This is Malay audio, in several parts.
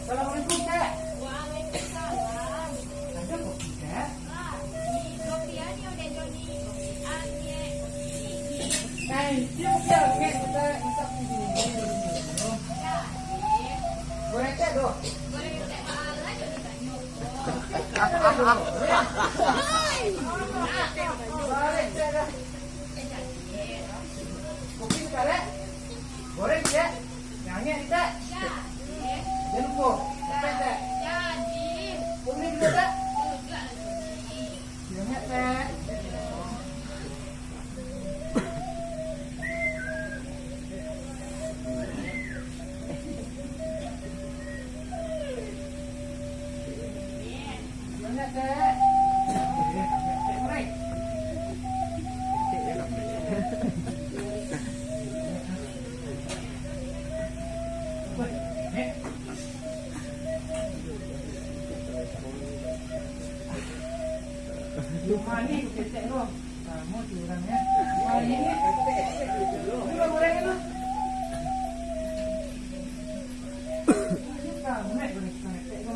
Assalamualaikum, Kak. Waalaikumsalam. Ada kopi, Kak? Kopi ani udah Joni. Kopi ani, kopi ini. Dia ngek kita masak ni. Goreng teh doh. Goreng teh ala Joni tak nyoko. Goreng teh dah. Kopi sekarang. Goreng dia. Nyanyi kita. Jangan lupa. Teh. Jadi, Kopi juga tak? juga Joni. Jangan teh. Jangan teh. Rumah ni ketek lu. Kamu curangnya. Rumah ni. Lu goreng lu. Kamu nak goreng ketek lu.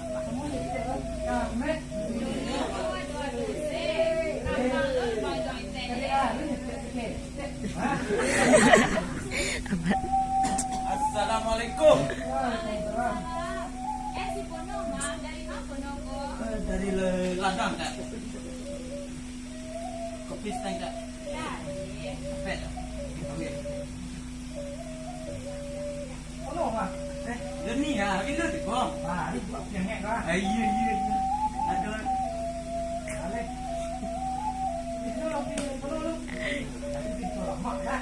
Kamu ni ketek lu. Kamu. Assalamualaikum. Si Pono mah dari mana Pono kok? Dari ladang tak? Kopi stand tak? Jadi, Pet tak? Okey. Ono mah. Dia ni ah, kita tu kong. Ah, ni buat yang ngek dah. Ya. Ada. Ale. Itu lo perlu lu. Tapi itu lama dah.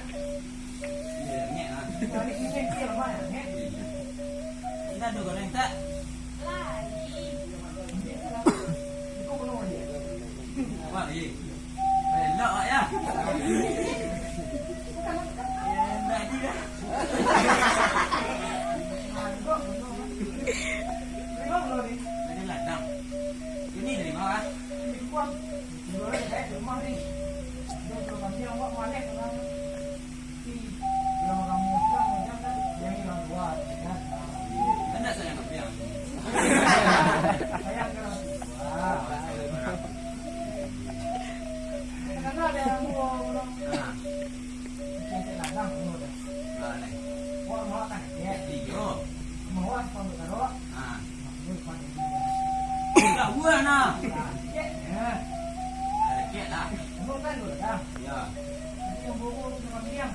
Ya, ni ah. Kali ini dia lama ngek. Kita ada goreng tak? lagi. Kau belum dia. Apa lagi? Elok ya. Nak dia. Belum lo ni. Dari ladang. Ini dari mana? Ini kuat. Boleh dah rumah ni. Dia kalau dia buat mana kalau si kalau kamu sekarang macam kan yang hilang buat kan. Anda saya nak biar. Sayang kan. Wah. Karena ada yang mau belum. Ah, Kita ladang semua dah. boleh. Mau kan ya. Tiga. Mau apa kalau Ah, mau kan. dah buat nah. Ya. Ada kek lah. Mau kan dulu dah. Ya. Yang bobo tu macam diam.